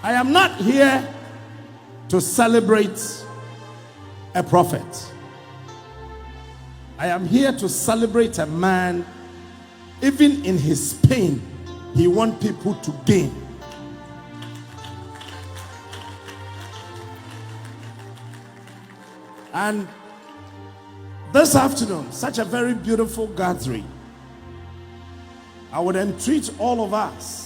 I am not here to celebrate a prophet. I am here to celebrate a man. Even in his pain, he wants people to gain. And this afternoon, such a very beautiful gathering, I would entreat all of us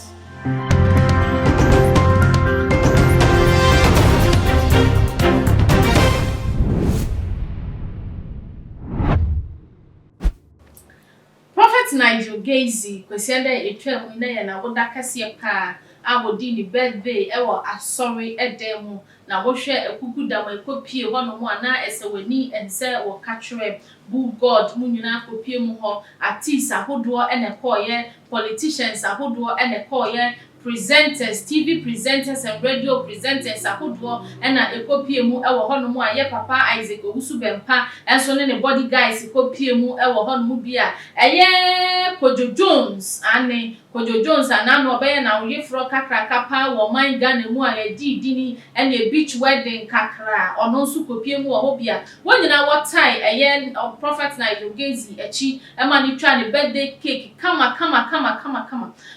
Nigel Gaisie, kwesienda etwa mu na ye na woda kase pa a wodi ni birthday ewo asori edemu na wohwe ekuku dam ekopie ho no mu ana esewani ense wo katwere bu God mu nyina akopie mu ho artists ahodo ene koye politicians ahodo ene koye presenters, TV presenters and radio presenters ahodo ena ekopie mu ewo ho no mu aye papa Isaac Owusu Bempah enso ne body guys ekopie mu ewo ho no mu bia eye Kojo Jones ane Kojo Jones anano obeye na oyefro kakra kapa wo man Ghana mu aye dini ene beach wedding kakra ono nso kopie mu wo bia wonyina what tie eye prophet Nigel Gaisie echi ema ni twa ne birthday cake kama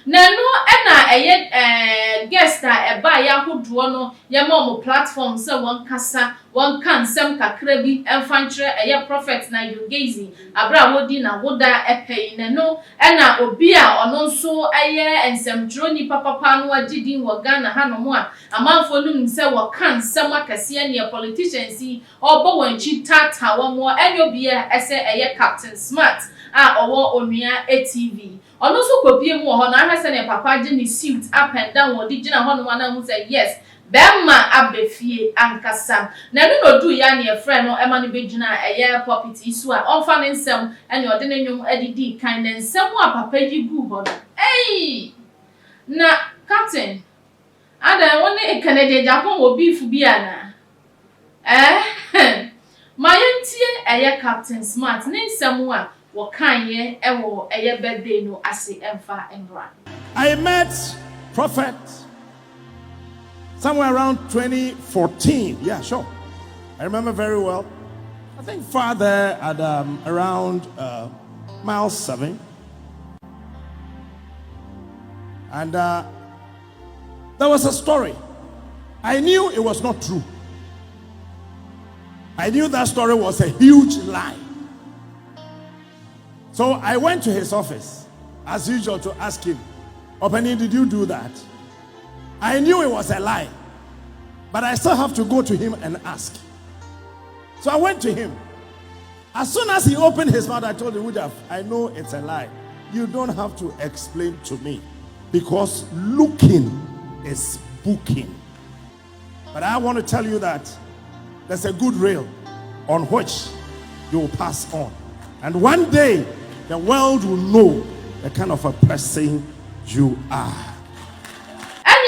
na no ena eye guest eba ya hodo no ye mo platform se won kasa won kan sem kakra bi emfantre eye prophet Nigel Gaisie abra wodi na woda epei ne no ena obi a ono nso eye ensemtro ni papa no agidin wo Ghana ha no mo a amanfo num se wo kan sem akase ne politicians obo wanchi tata wo mo enyo bi ese eye Captain Smart a owo onua ATV ono so kopie mu ho na ahese ne papa gi ni suit up and down wo di gina ho no na mu say yes Bemma abefie ankasa na no do ya ne efre no ema ne begina eye property so a onfa ne nsem ene ode ne nwom adidi kan ne nsem a papa yi gu ho no na captain ada woni e Canada Agyapong wo beef bi ana mayentie eye Captain Smart ne nsem a wo kanye ewo eye birthday no ase emfa enra. I met Prophet somewhere around 2014. Yeah, sure. I remember very well. I think far there at around mile 7. And there was a story. I knew it was not true. I knew that story was a huge lie. So I went to his office, as usual, to ask him, Openi, did you do that? I knew it was a lie, but I still have to go to him and ask. So I went to him. As soon as he opened his mouth, I told him, I know it's a lie. You don't have to explain to me, because looking is booking. But I want to tell you that there's a good rail on which you will pass on. And one day, the world will know the kind of a person you are.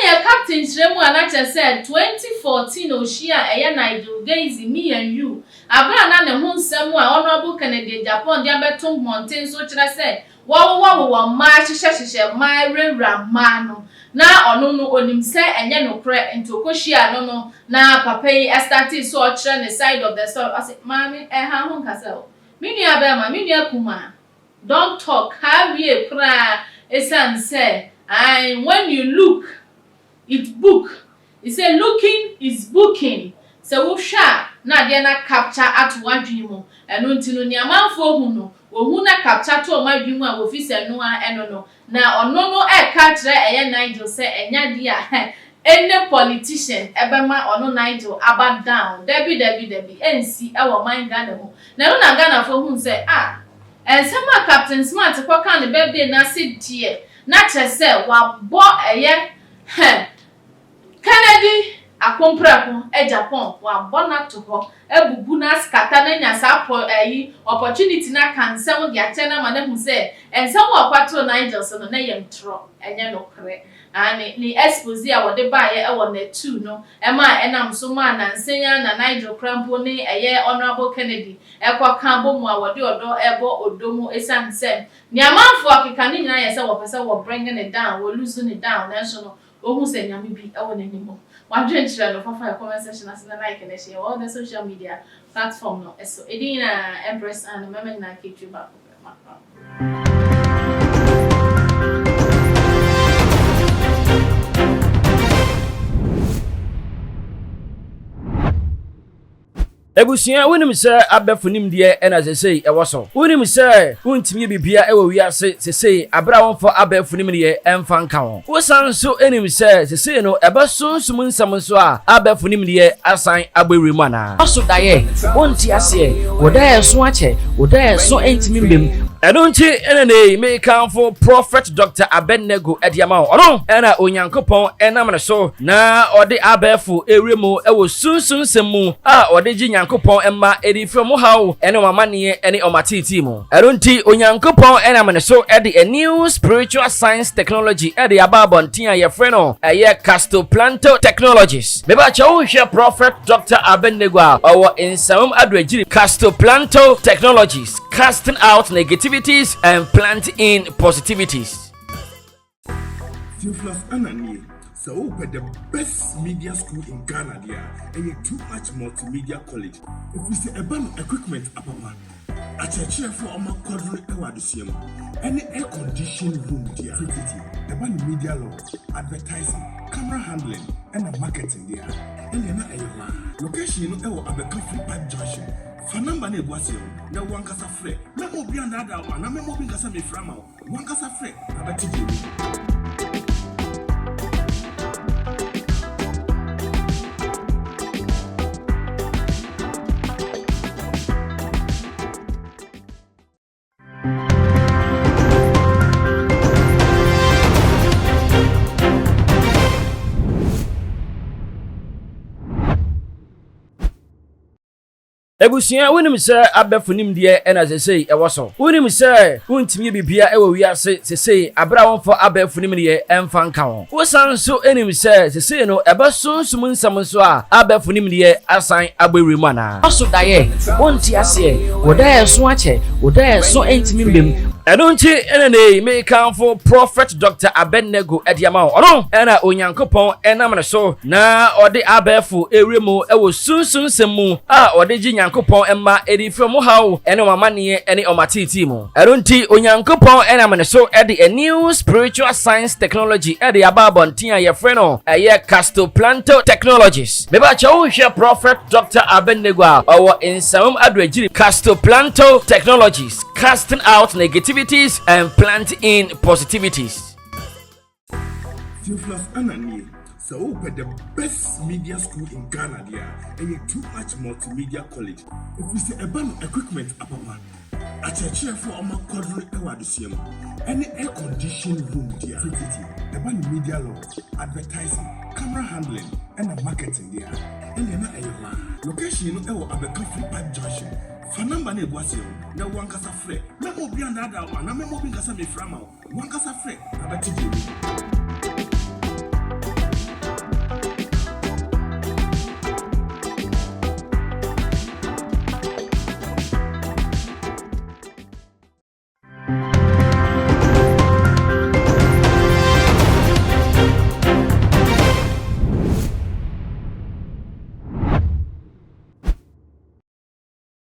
Captain Shremu Anacha said 2014 Oshia Eya Nigel Gaisie me and you. Abra na ne ho nsem a honorable Canada Japan dia betom mountain so kire say wo ma hyehyehye ma rewra ma no na ono no onim se enye no kre into koshia no na papa yi started so kire ne side of the story. I say mami ha ho nkasa o me nua ba ma me nua kuma don't talk how we pra esan say and when you look it book. He said looking is booking. So wo sha na de na capture at wadwimo eno ntino ni amanfo hu no wo hu na capture to omadwimo a wo fi se no a eno no na ono no e ka kire eye Nigel say enya dia any politician ebema ono Nigel aba down debi ensi e wo man Ghana mu na no na Ghana fo hu say ensema Captain Smart kwa kan the birthday na se die na kire say wa bo eye Kennedy akomprako Agyapong wa bona to ho ebubu na skata na nya sa opportunity na kansem dia chena ma na hu se ensem wa kwato Nigel so no na ye ntro enye no kre ani ni expose a wode ba ye e wo na 2 no e ma enam so ma na nsenya na Nigel krampo ni eye honorable Kennedy e kwa kan bo mu a wode odo ebo odomu esan se ni amanfo akeka ni nyina ye se wo pese wo bringing it down wo losing it down na so no ohun se nyame bi e wo n'animo wadwen chira no fafa comment section as na like na share all the social media platform no eso edina Empress and mama na ketu ba Ebusia wonim se abefunim de ena sesei ewoso wonim se wontimi bibia ewo wiase sesei abra wonfo abefunim de emfa nka won wosan so enim se sesei no ebesonsum nsam so a abefunim de asan agbewremu ana oso daye wonti ase wodaye so ache wodaye so entimi mbem Edonchi enene me kanfo Prophet Dr. Abennego Ediama ono ena onyankopon enam ne so na ode abefu ewremu ewo sunsun semu a ode gi nyankopon emma edi from how ene mamane ene omatiti mu edonti onyankopon enam ne so ede a new spiritual science technology ede ababontin a ye freno eye castoplanto technologies me ba chawo hwe Prophet Dr. Abennego a owo insam adwagiri castoplanto technologies casting out negativities and planting in positivities. So the best media school in Ghana there, and you too much multimedia college. If we say about equipment apapa, a chair for our quadruple awardisium, any air conditioned room there, about media law, advertising, camera handling, and marketing there. And then location no a coffee pipe junction. Fanamba ne boasio na wankasa frɛ na obi andada wa na memo bi nkasa me frama wankasa frɛ abati bi Ebusia wonim se abefunim de ena sesei ewoso wonim se wontimi bibia ewo wiase sesei abra wonfo abefunim de emfa nka won wosan so enim se sesei no ebesonsum nsam so a abefunim de asan agbewremu ana oso daye wonti ase wodaye so ache wodaye so entimi mbem edonchi enene me kanfo Prophet Dr. Abennego Ediama ono ena onyankopon enam ne so na ode abefu ewremu ewo sunsun semu a ode gi nyankopon emma edi from how ene mamane ene omatiti mu eronti onyankopon enam ne so edi a new spiritual science technology edi ababontin a ye freno eye castoplanto technologies me ba chawo hwe Prophet Dr. Abennego a owo insam adwagiri castoplanto technologies casting out negativities and planting in positivities. So the best media school in Ghana there, and you too much multimedia college. If we say about equipment apapa, a chair for our quadruple awardisium, any air conditioned room there, about media law, advertising, camera handling, and marketing there. And then location no a coffee pipe junction. Fanamba ne boasio na wankasa frɛ na obi andada wa na memo bi nkasa me frama wankasa frɛ abati bi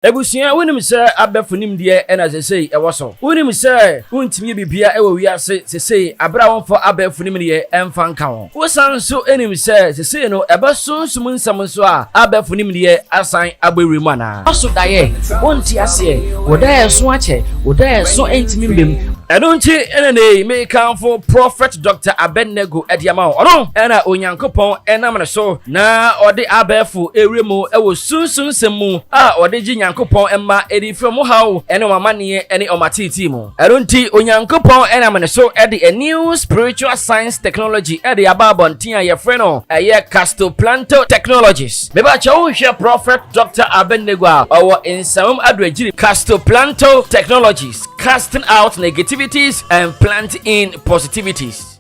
Ebusia wonim se abefunim de ena sesei ewoso wonim se wontimi bibia ewo wiase sesei abra wonfo abefunim de emfa nka won wosan so enim se sesei no ebesonsum nsam so a abefunim de asan agbewremu ana oso daye wonti ase wodaye so ache wodaye so entimi mbem edonchi enene me kanfo Prophet Dr. Abennego Ediama ono ena onyankopon enam ne so na ode abefu ewremu ewo sunsun semu a ode gi nyankopon emma edi from how ene mamane ene omatiti mu edonti onyankopon enam ne so ede a new spiritual science technology ede ababontin a ye freno eye castoplanto technologies me ba chawo hwe Prophet Dr. Abennego a owo insam adwagiri castoplanto technologies casting out negativities and planting in positivities.